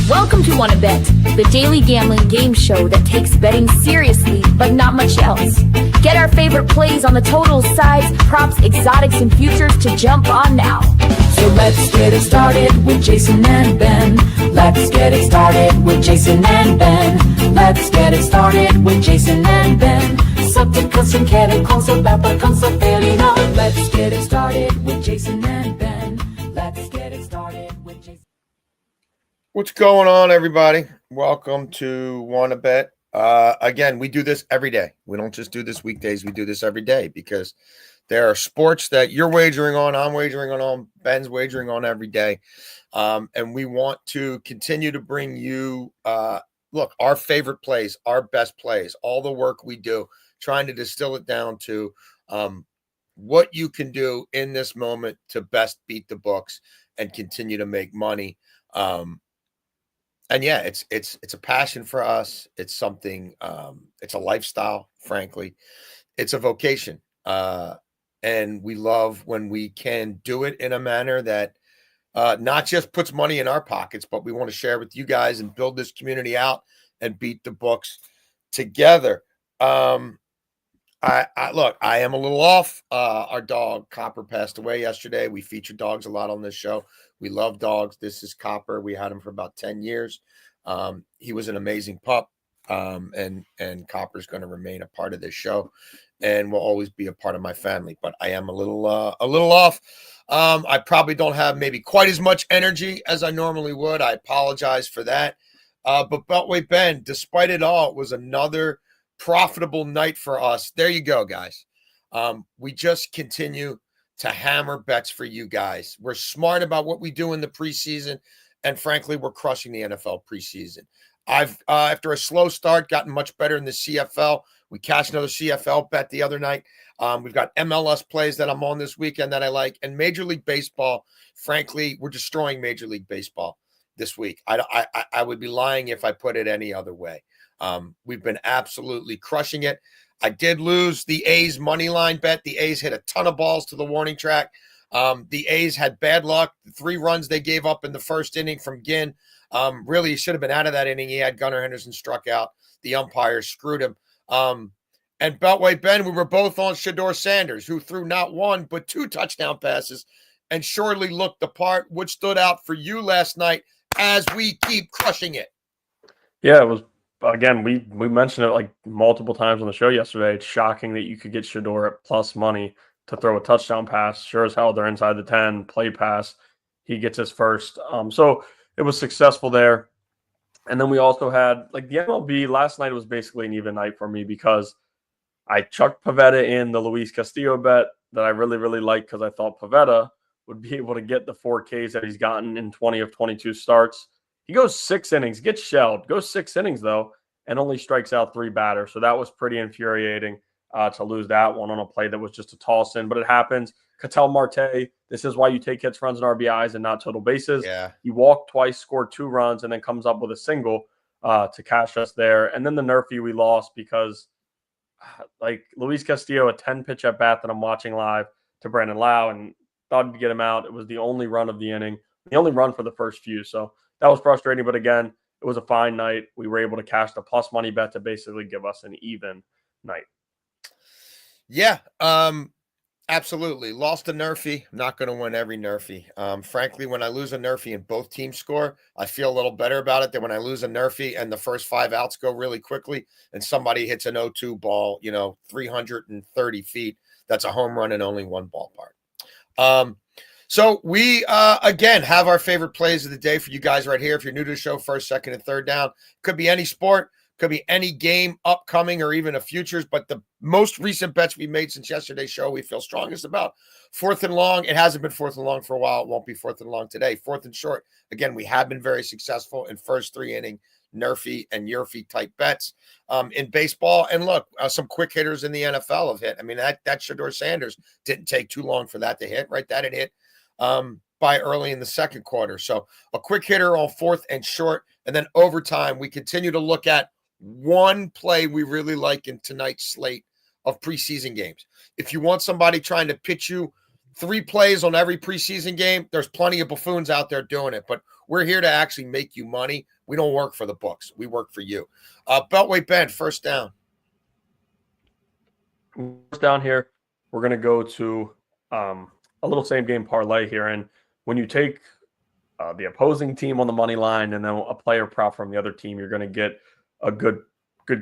Welcome to Wanna Bet, the daily gambling game show that takes betting seriously, but not much else. Get our favorite plays on the totals, sides, props, exotics, and futures to jump on now. So let's get it started with Jason and Ben. Let's get it started with Jason and Ben. Let's get it started with Jason and Ben. Subject custom chemicals about but comes so fairly known. Let's get it started with Jason and Ben. Let's get it started with Jason. What's going on, everybody? Welcome to Wanna Bet. Again, we do this every day. We don't just do this weekdays. We do this every day because there are sports that you're wagering on, I'm wagering on, Ben's wagering on every day. And we want to continue to bring you, our favorite plays, our best plays, all the work we do, trying to distill it down to what you can do in this moment to best beat the books and continue to make money. And yeah, it's a passion for us. It's something, it's a lifestyle, frankly. It's a vocation. And we love when we can do it in a manner that not just puts money in our pockets, but we want to share with you guys and build this community out and beat the books together. I am a little off. Our dog Copper passed away yesterday. We feature dogs a lot on this show. We love dogs. This is Copper. We had him for about 10 years. He was an amazing pup. And Copper's going to remain a part of this show and will always be a part of my family. But I am a little off. I probably don't have maybe quite as much energy as I normally would. I apologize for that. But Beltway Ben, despite it all, it was another profitable night for us. There you go, guys. We just continue to hammer bets for you guys. We're smart about what we do in the preseason, and frankly, we're crushing the NFL preseason. I've after a slow start gotten much better in the CFL. We cashed another CFL bet the other night. We've got MLS plays that I'm on this weekend that I like, and Major League Baseball. Frankly, we're destroying Major League Baseball this week. I would be lying if I put it any other way. We've been absolutely crushing it. I did lose the A's money line bet. The A's hit a ton of balls to the warning track. The A's had bad luck. The 3 runs they gave up in the first inning from Ginn. Really, he should have been out of that inning. He had Gunnar Henderson struck out. The umpires screwed him. And Beltway Ben, we were both on Shedeur Sanders, who threw not 1 but 2 touchdown passes and surely looked the part. What stood out for you last night as we keep crushing it? Yeah, it was. Again, we mentioned it like multiple times on the show yesterday. It's shocking that you could get Shedeur at plus money to throw a touchdown pass. Sure as hell, they're inside the 10, play pass. He gets his first. So it was successful there. And then we also had, like, the MLB last night was basically an even night for me because I chucked Pivetta in the Luis Castillo bet that I really, really liked because I thought Pivetta would be able to get the 4 Ks that he's gotten in 20 of 22 starts. He goes 6 innings, gets shelled, goes 6 innings, though, and only strikes out 3 batters. So that was pretty infuriating to lose that one on a play that was just a toss in. But it happens. Ketel Marte, this is why you take hits, runs, and RBIs and not total bases. Yeah. He walked twice, scored 2 runs, and then comes up with a single to cash us there. And then the Nerfy we lost because, like, Luis Castillo, a 10-pitch at bat that I'm watching live to Brandon Lau and thought to get him out. It was the only run of the inning, the only run for the first few. So that was frustrating, but again, it was a fine night. We were able to cash the plus money bet to basically give us an even night. Yeah, absolutely. Lost a Nerfy. I'm not going to win every Nerfy. Frankly, when I lose a Nerfy and both teams score, I feel a little better about it than when I lose a Nerfy and the first 5 outs go really quickly and somebody hits an 0-2 ball, 330 feet. That's a home run in only one ballpark. So we, again, have our favorite plays of the day for you guys right here. If you're new to the show, first, second, and third down. Could be any sport. Could be any game upcoming or even a futures. But the most recent bets we made since yesterday's show we feel strongest about. 4th and long. It hasn't been 4th and long for a while. It won't be 4th and long today. 4th and short. Again, we have been very successful in first 3-inning Nerfy and Yurfy type bets in baseball. And look, some quick hitters in the NFL have hit. I mean, that Shedeur Sanders didn't take too long for that to hit, right? That had hit by early in the second quarter. So a quick hitter on 4th and short, and then overtime. We continue to look at one play we really like in tonight's slate of preseason games. If you want somebody trying to pitch you 3 plays on every preseason game, there's plenty of buffoons out there doing it. But We're here to actually make you money. We don't work for the books. We work for you. Beltway Ben, first down. First down here, we're going to go to a little same game parlay here. And when you take the opposing team on the money line and then a player prop from the other team, you're going to get a good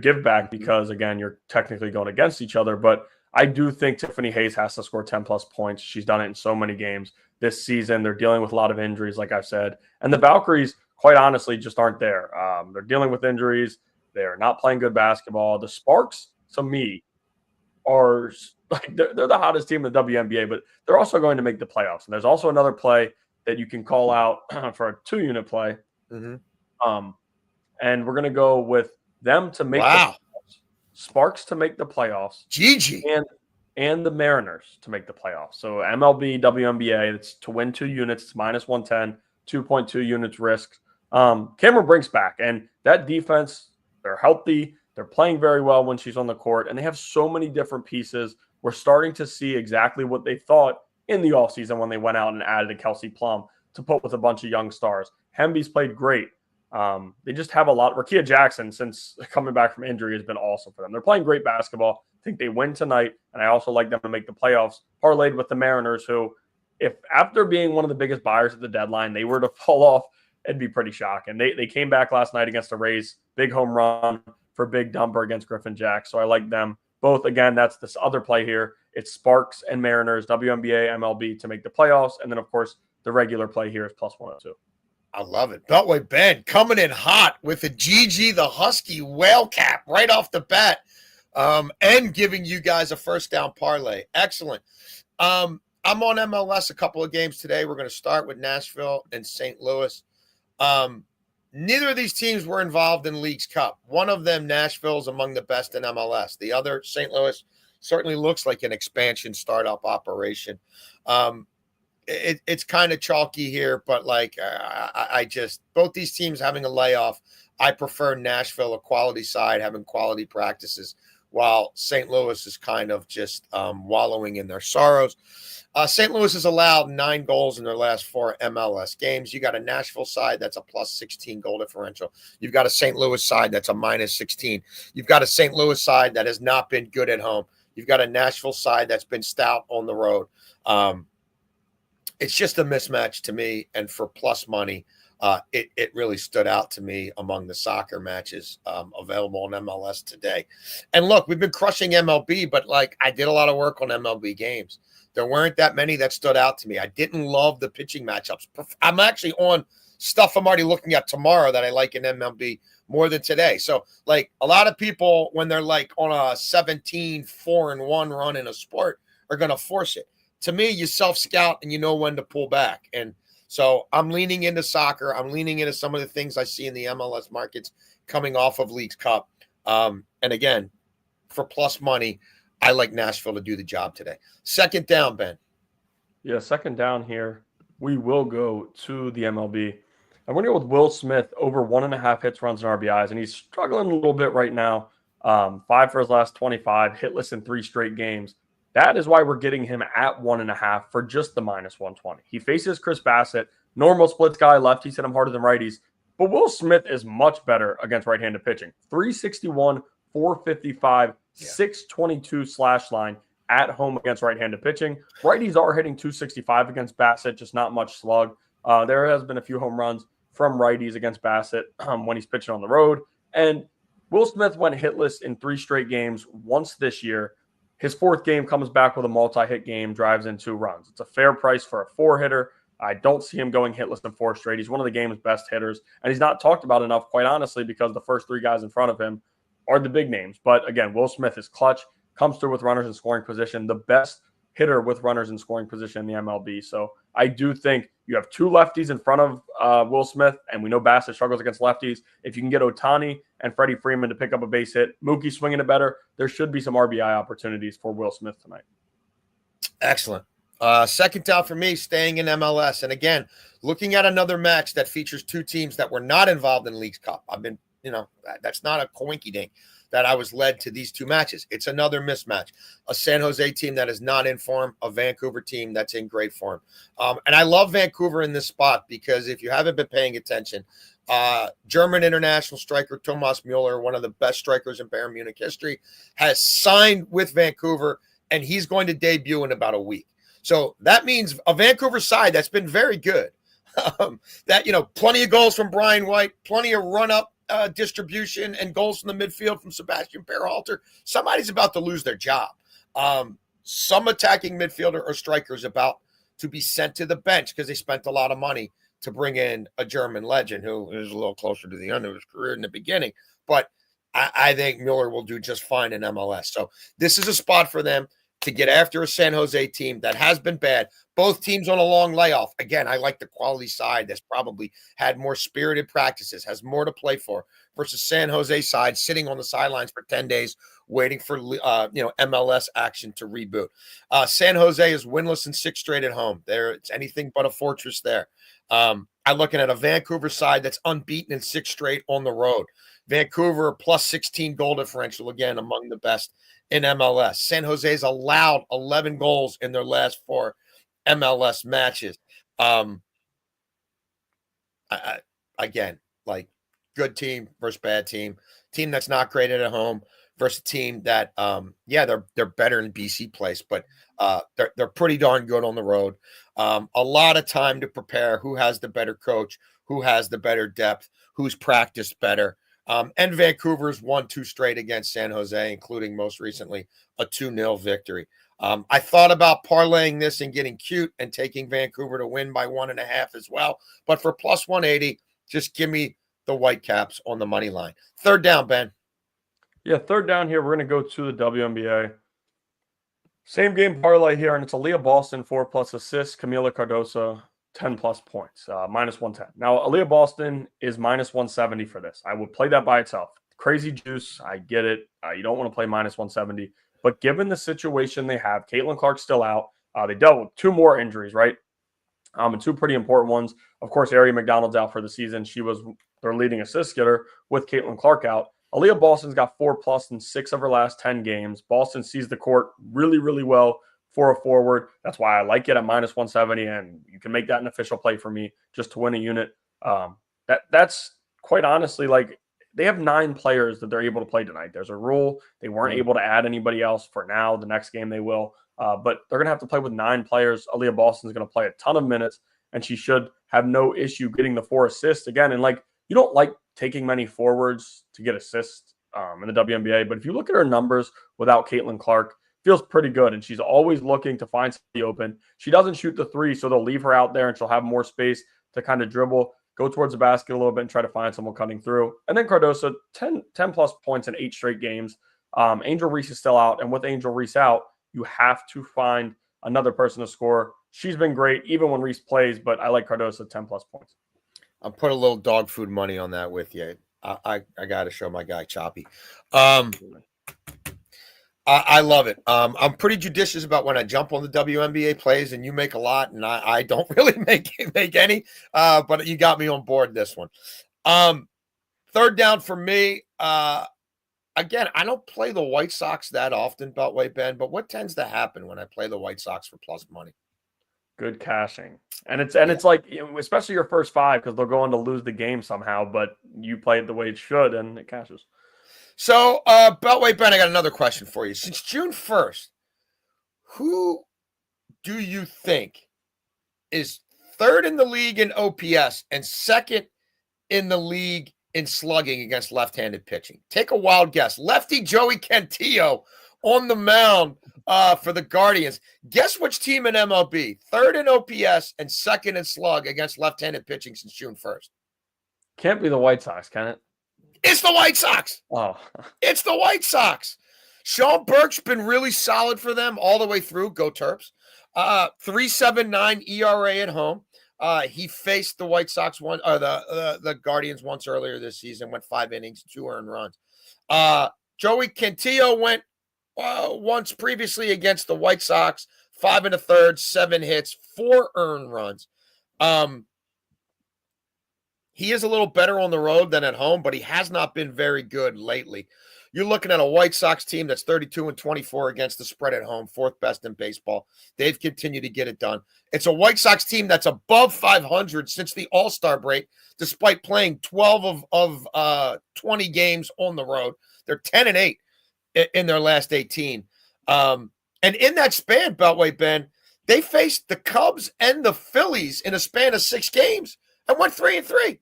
give back because, again, you're technically going against each other. But I do think Tiffany Hayes has to score 10-plus points. She's done it in so many games this season. They're dealing with a lot of injuries, like I've said. And the Valkyries, quite honestly, just aren't there. They're dealing with injuries. They're not playing good basketball. The Sparks, to me, are like they're the hottest team in the WNBA, but they're also going to make the playoffs. And there's also another play that you can call out for a 2-unit play. Mm-hmm. And we're going to go with them to make the playoffs, Sparks to make the playoffs, Gigi, and the Mariners to make the playoffs. So MLB, WNBA, it's to win 2 units, it's minus 110, 2.2 units risk. Cameron Brink's back, and that defense, they're healthy. They're playing very well when she's on the court, and they have so many different pieces. We're starting to see exactly what they thought in the offseason when they went out and added a Kelsey Plum to put with a bunch of young stars. Hemby's played great. They just have a lot. Rakia Jackson, since coming back from injury, has been awesome for them. They're playing great basketball. I think they win tonight, and I also like them to make the playoffs, parlayed with the Mariners, who, if after being one of the biggest buyers at the deadline, they were to fall off, it'd be pretty shocking. They came back last night against the Rays, big home run for Big Dumper against Griffin Jack. So I like them both. Again, that's this other play here. It's Sparks and Mariners, WNBA, MLB to make the playoffs. And then, of course, the regular play here is plus 102. I love it. Beltway Ben coming in hot with a Gigi the Husky whale cap right off the bat, and giving you guys a first down parlay. Excellent. I'm on MLS a couple of games today. We're going to start with Nashville and St. Louis. Neither of these teams were involved in Leagues Cup. One of them, Nashville, is among the best in MLS. The other, St. Louis, certainly looks like an expansion startup operation. It's kind of chalky here, but like I just both these teams having a layoff. I prefer Nashville, a quality side, having quality practices, while St. Louis is kind of just wallowing in their sorrows. St. Louis has allowed 9 goals in their last 4 MLS games. You got a Nashville side that's a plus 16 goal differential. You've got a St. Louis side that's a minus 16. You've got a St. Louis side that has not been good at home. You've got a Nashville side that's been stout on the road. It's just a mismatch to me, and for plus money, it really stood out to me among the soccer matches available on MLS today. And look, we've been crushing MLB, but like I did a lot of work on MLB games. There weren't that many that stood out to me. I didn't love the pitching matchups. I'm actually on stuff I'm already looking at tomorrow that I like in MLB more than today. So, like, a lot of people, when they're like on a 17-4-1 run in a sport, are going to force it. To me, you self-scout and you know when to pull back. And so I'm leaning into soccer. I'm leaning into some of the things I see in the MLS markets coming off of Leagues Cup. And again, for plus money, I like Nashville to do the job today. Second down, Ben. Yeah, second down here. We will go to the MLB. I'm going to go with Will Smith over 1.5 hits, runs, and RBIs, and he's struggling a little bit right now. 5 for his last 25, hitless in 3 straight games. That is why we're getting him at 1.5 for just the minus 120. He faces Chris Bassett, normal splits guy, lefties hit him harder than righties, but Will Smith is much better against right-handed pitching. 361, 455, 622 slash line at home against right-handed pitching. Righties are hitting 265 against Bassett, just not much slug. There has been a few home runs from righties against Bassett when he's pitching on the road. And Will Smith went hitless in 3 straight games once this year. His 4th game comes back with a multi-hit game, drives in 2 runs. It's a fair price for a 4-hitter. I don't see him going hitless in 4 straight. He's one of the game's best hitters, and he's not talked about enough, quite honestly, because the first 3 guys in front of him are the big names. But again, Will Smith is clutch, comes through with runners in scoring position, the best hitter with runners in scoring position in the MLB. So I do think you have 2 lefties in front of Will Smith, and we know Bassett struggles against lefties. If you can get Ohtani and Freddie Freeman to pick up a base hit, Mookie swinging it better, there should be some RBI opportunities for Will Smith tonight. Excellent. Second down for me, staying in MLS. And again, looking at another match that features 2 teams that were not involved in Leagues Cup. I've been, that's not a coinky dink. that I was led to these two matches. It's another mismatch. A San Jose team that is not in form, a Vancouver team that's in great form. And I love Vancouver in this spot because if you haven't been paying attention, German international striker Thomas Mueller, one of the best strikers in Bayern Munich history, has signed with Vancouver, and he's going to debut in about a week. So that means a Vancouver side that's been very good. That, plenty of goals from Brian White, plenty of run-up distribution and goals from the midfield from Sebastian Berhalter. Somebody's about to lose their job. Some attacking midfielder or striker is about to be sent to the bench because they spent a lot of money to bring in a German legend who is a little closer to the end of his career in the beginning. But I think Mueller will do just fine in MLS. So this is a spot for them to get after a San Jose team that has been bad. Both teams on a long layoff. Again, I like the quality side that's probably had more spirited practices, has more to play for, versus San Jose side sitting on the sidelines for 10 days waiting for MLS action to reboot. San Jose is winless in 6 straight at home. It's anything but a fortress there. I'm looking at a Vancouver side that's unbeaten in 6 straight on the road. Vancouver plus 16 goal differential, again, among the best in MLS. San Jose's allowed 11 goals in their last 4 MLS matches. Again, like good team versus bad team that's not great at home versus a team that, they're better in BC place, but they're pretty darn good on the road. A lot of time to prepare. Who has the better coach? Who has the better depth? Who's practiced better? And Vancouver's won 2 straight against San Jose, including most recently a 2-0 victory. I thought about parlaying this and getting cute and taking Vancouver to win by 1.5 as well. But for plus 180, just give me the Whitecaps on the money line. Third down, Ben. Yeah, third down here. We're going to go to the WNBA. Same game parlay here, and it's Aaliyah Boston, 4+ assists. Camila Cardoso, 10+ points, minus 110. Now, Aaliyah Boston is minus 170 for this. I would play that by itself. Crazy juice. I get it. You don't want to play minus 170. But given the situation they have, Caitlin Clark's still out. They dealt with 2 more injuries, right? And 2 pretty important ones. Of course, Ari McDonald's out for the season. She was their leading assist getter with Caitlin Clark out. Aaliyah Boston's got 4+ in 6 of her last 10 games. Boston sees the court really, really well for a forward. That's why I like it at minus 170, and you can make that an official play for me just to win a unit. That's quite honestly, like, they have 9 players that they're able to play tonight. There's a rule. They weren't able to add anybody else for now. The next game they will. But they're going to have to play with 9 players. Aaliyah Boston's going to play a ton of minutes, and she should have no issue getting the 4 assists again. And, like, you don't like taking many forwards to get assists in the WNBA, but if you look at her numbers without Caitlin Clark, feels pretty good, and she's always looking to find somebody open. She doesn't shoot the 3, so they'll leave her out there, and she'll have more space to kind of dribble, go towards the basket a little bit, and try to find someone cutting through. And then Cardoso, 10+ points in 8 straight games. Angel Reese is still out, and with Angel Reese out, you have to find another person to score. She's been great, even when Reese plays, but I like Cardoso 10+ points. I'll put a little dog food money on that with you. I got to show my guy Choppy. I love it. I'm pretty judicious about when I jump on the WNBA plays, and you make a lot, and I don't really make any. But you got me on board this one. Third down for me. Again, I don't play the White Sox that often, Beltway Ben. But what tends to happen when I play the White Sox for plus money? Good cashing, and it's like, especially your first 5, because they'll go on to lose the game somehow, but you play it the way it should, and it cashes. So, Beltway Ben, I got another question for you. Since June 1st, who do you think is 3rd in the league in OPS and 2nd in the league in slugging against left-handed pitching? Take a wild guess. Lefty Joey Cantillo on the mound for the Guardians. Guess which team in MLB? 3rd in OPS and 2nd in slug against left-handed pitching since June 1st. Can't be the White Sox, can it? It's the White Sox. Oh, it's the White Sox. Sean Burke's been really solid for them all the way through. Go Terps. 3.79 ERA at home. He faced the White Sox the Guardians once earlier this season. Went 5 innings, 2 earned runs. Joey Cantillo went once previously against the White Sox. 5 1/3, 7 hits, 4 earned runs. he is a little better on the road than at home, but he has not been very good lately. You're looking at a White Sox team that's 32-24 against the spread at home, fourth best in baseball. They've continued to get it done. It's a White Sox team that's above 500 since the All-Star break, despite playing 12 of 20 games on the road. They're 10-8 in their last 18. And in that span, Beltway Ben, they faced the Cubs and the Phillies in a span of 6 games and went 3-3.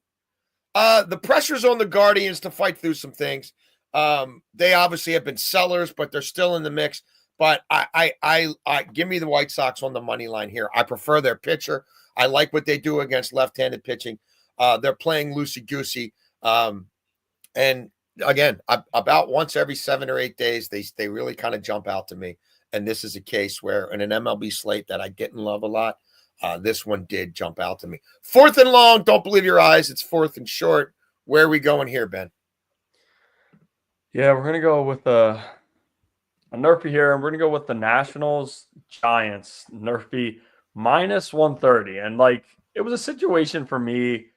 The pressure's on the Guardians to fight through some things. They obviously have been sellers, but they're still in the mix. But I give me the White Sox on the money line here. I prefer their pitcher. I like what they do against left-handed pitching. They're playing loosey-goosey. And again, about once every 7 or 8 days, they really kind of jump out to me. And this is a case where in an MLB slate that I get and love a lot, this one did jump out to me. 4th and long, don't believe your eyes. It's 4th and short. Where are we going here, Ben? Yeah, we're going to go with a Nerfy here, and we're going to go with the Nationals Giants. Nerfy minus 130. And, like, it was a situation for me.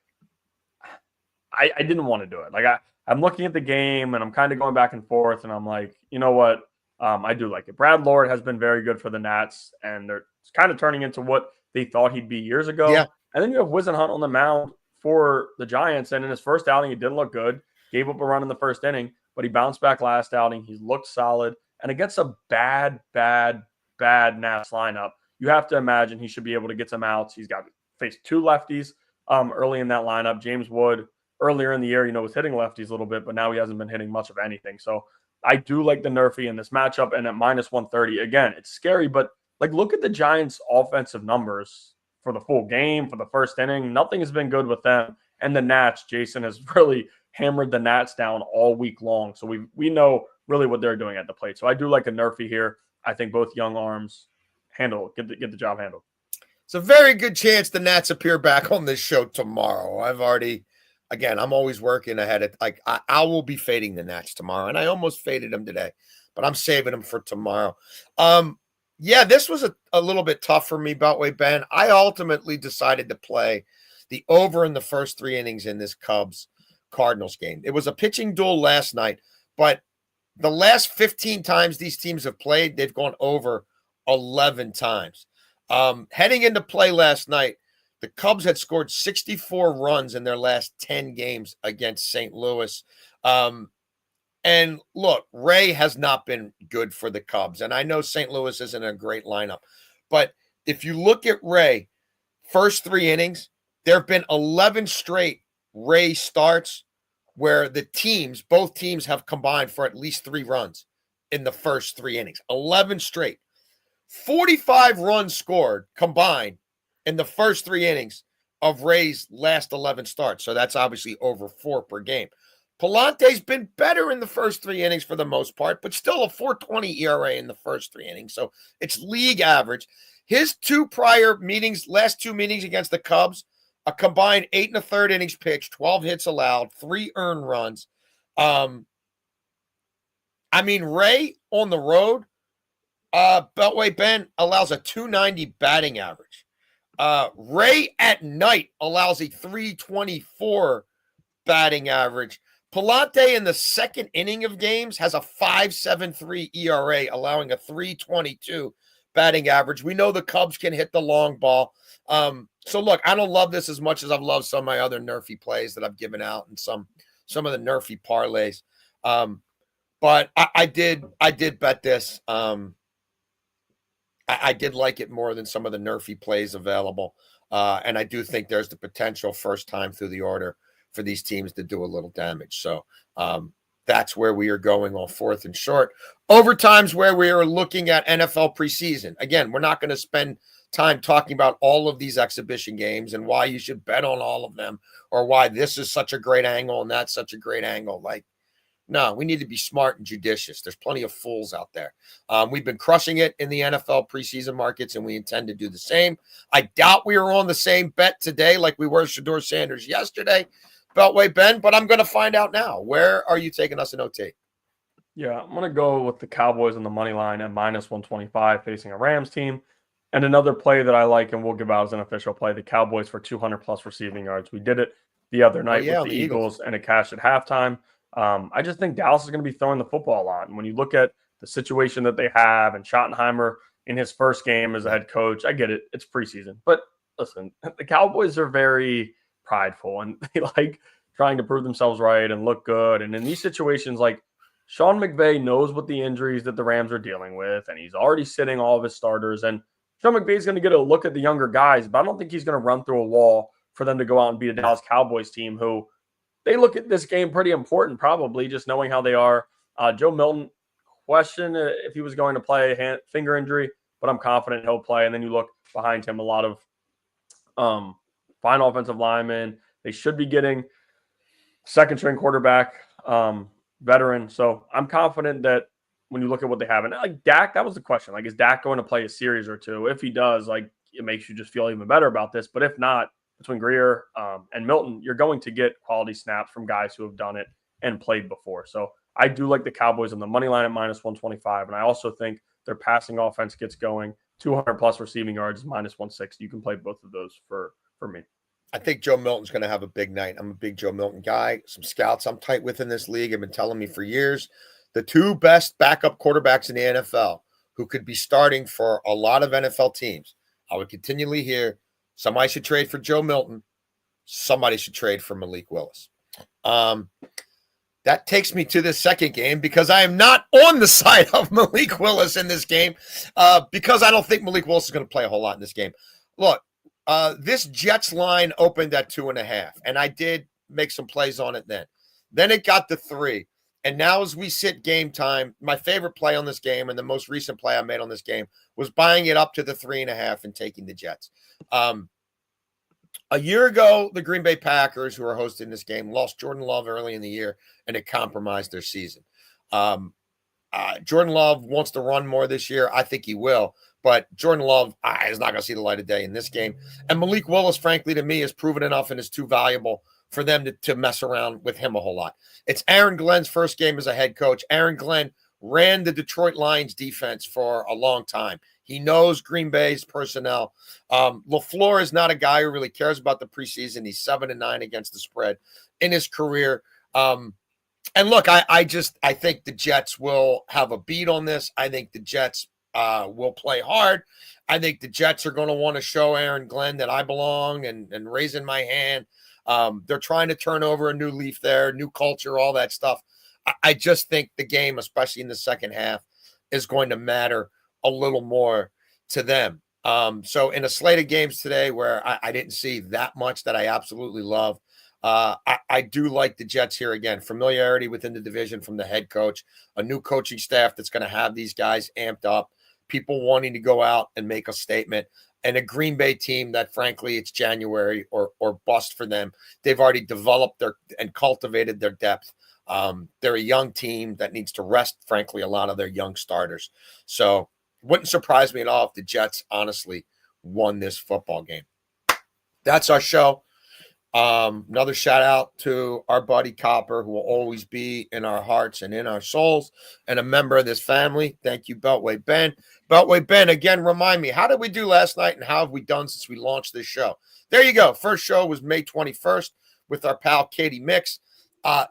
I didn't want to do it. Like, I'm looking at the game, and I'm kind of going back and forth, and I'm like, you know what? I do like it. Brad Lord has been very good for the Nats, and they're kind of turning into what they thought he'd be years ago. Yeah. And then you have Whisenhunt on the mound for the Giants, and in his first outing, he didn't look good. Gave up a run in the first inning, but he bounced back last outing. He looked solid. And against a bad Nats lineup, you have to imagine he should be able to get some outs. He's got faced 2 lefties early in that lineup. James Wood, earlier in the year, was hitting lefties a little bit, but now he hasn't been hitting much of anything. So I do like the Nerfy in this matchup, and at minus 130, again, it's scary, but like look at the Giants' offensive numbers for the full game, for the first inning. Nothing has been good with them. And the Nats, Jason has really hammered the Nats down all week long. So we know really what they're doing at the plate. So I do like a Nerfy here. I think both young arms get the job handled. It's a very good chance the Nats appear back on this show tomorrow. I'm always working ahead. I will be fading the Nats tomorrow, and I almost faded them today, but I'm saving them for tomorrow. Yeah, this was a little bit tough for me, Beltway Ben. I ultimately decided to play the over in the first 3 innings in this Cubs-Cardinals game. It was a pitching duel last night, but the last 15 times these teams have played, they've gone over 11 times. Heading into play last night, the Cubs had scored 64 runs in their last 10 games against St. Louis. And look, Ray has not been good for the Cubs. And I know St. Louis isn't a great lineup. But if you look at Ray, first 3 innings, there have been 11 straight Ray starts where both teams have combined for at least 3 runs in the first 3 innings. 11 straight. 45 runs scored combined in the first 3 innings of Ray's last 11 starts. So that's obviously over 4 per game. Palante's been better in the first 3 innings for the most part, but still a 4.20 ERA in the first 3 innings. So it's league average. His 2 prior meetings, last 2 meetings against the Cubs, a combined 8 1/3 innings pitched, 12 hits allowed, 3 earned runs. Ray on the road, Beltway Ben allows a 290 batting average. Ray at night allows a 324 batting average. Palante in the second inning of games has a 5.73 ERA, allowing a 322 batting average. We know the Cubs can hit the long ball. So look, I don't love this as much as I've loved some of my other Nerfy plays that I've given out and some of the Nerfy parlays. But I did bet this. I did like it more than some of the Nerfy plays available. And I do think there's the potential first time through the order for these teams to do a little damage. So that's where we are going on 4th and short. Overtime's where we are looking at NFL preseason. Again, we're not going to spend time talking about all of these exhibition games and why you should bet on all of them or why this is such a great angle and that's such a great angle. No, we need to be smart and judicious. There's plenty of fools out there. We've been crushing it in the NFL preseason markets, and we intend to do the same. I doubt we are on the same bet today like we were Shedeur Sanders yesterday, Beltway Ben, but I'm going to find out now. Where are you taking us in OT? Yeah, I'm going to go with the Cowboys on the money line at minus 125 facing a Rams team. And another play that I like and we'll give out as an official play, the Cowboys for 200-plus receiving yards. We did it the other night yeah, with the Eagles and it cashed at halftime. I just think Dallas is going to be throwing the football a lot. And when you look at the situation that they have and Schottenheimer in his first game as a head coach, I get it. It's preseason. But listen, the Cowboys are very prideful and they like trying to prove themselves right and look good. And in these situations, like Sean McVay knows what the injuries that the Rams are dealing with, and he's already sitting all of his starters. And Sean McVay is going to get a look at the younger guys, but I don't think he's going to run through a wall for them to go out and beat a Dallas Cowboys team who they look at this game pretty important, probably just knowing how they are. Joe Milton, question if he was going to play finger injury, but I'm confident he'll play. And then you look behind him, a lot of fine offensive linemen. They should be getting second string quarterback, veteran. So I'm confident that when you look at what they have, and like Dak, that was the question. Like, is Dak going to play a series or two? If he does, like, it makes you just feel even better about this. But if not, between Greer and Milton, you're going to get quality snaps from guys who have done it and played before. So I do like the Cowboys on the money line at -125. And I also think their passing offense gets going. 200 plus receiving yards is -160. You can play both of those for me. I think Joe Milton's going to have a big night. I'm a big Joe Milton guy. Some scouts I'm tight with in this league have been telling me for years the two best backup quarterbacks in the NFL who could be starting for a lot of NFL teams. I would continually hear somebody should trade for Joe Milton. Somebody should trade for Malik Willis. That takes me to the second game because I am not on the side of Malik Willis in this game because I don't think Malik Willis is going to play a whole lot in this game. Look, this Jets line opened at 2.5, and I did make some plays on it then. Then it got to 3. And now as we sit game time, my favorite play on this game and the most recent play I made on this game was buying it up to the 3.5 and taking the Jets. A year ago, the Green Bay Packers, who are hosting this game, lost Jordan Love early in the year, and it compromised their season. Jordan Love wants to run more this year. I think he will. But Jordan Love is not going to see the light of day in this game. And Malik Willis, frankly, to me, is proven enough and is too valuable for them to mess around with him a whole lot. It's Aaron Glenn's first game as a head coach. Aaron Glenn ran the Detroit Lions defense for a long time. He knows Green Bay's personnel. LaFleur is not a guy who really cares about the preseason. He's 7-9 against the spread in his career. And look, I think the Jets will have a beat on this. I think the Jets will play hard. I think the Jets are going to want to show Aaron Glenn that I belong and raising my hand. They're trying to turn over a new leaf there, new culture, all that stuff. I just think the game, especially in the second half, is going to matter a little more to them. So in a slate of games today where I didn't see that much that I absolutely love, I do like the Jets here again. Familiarity within the division from the head coach, a new coaching staff that's going to have these guys amped up, people wanting to go out and make a statement, and a Green Bay team that, frankly, it's January or bust for them. They've already developed and cultivated their depth. They're a young team that needs to rest, frankly, a lot of their young starters. So wouldn't surprise me at all if the Jets honestly won this football game. That's our show. Another shout out to our buddy Copper, who will always be in our hearts and in our souls and a member of this family. Thank you, Beltway Ben. Beltway Ben, again, remind me, how did we do last night and how have we done since we launched this show? There you go. First show was May 21st with our pal Katie Mix.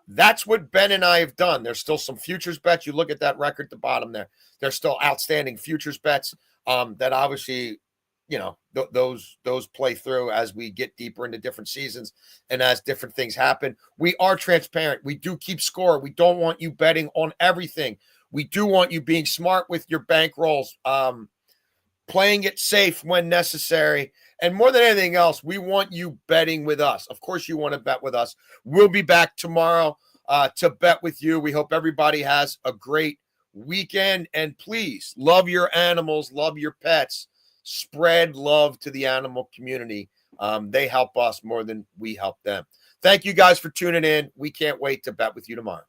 That's what Ben and I have done. There's still some futures bets. You look at that record at the bottom there. There's still outstanding futures bets that obviously, you know, those play through as we get deeper into different seasons and as different things happen. We are transparent. We do keep score. We don't want you betting on everything. We do want you being smart with your bankrolls, playing it safe when necessary. And more than anything else, we want you betting with us. Of course, you want to bet with us. We'll be back tomorrow to bet with you. We hope everybody has a great weekend. And please love your animals, love your pets. Spread love to the animal community. They help us more than we help them. Thank you guys for tuning in. We can't wait to bet with you tomorrow.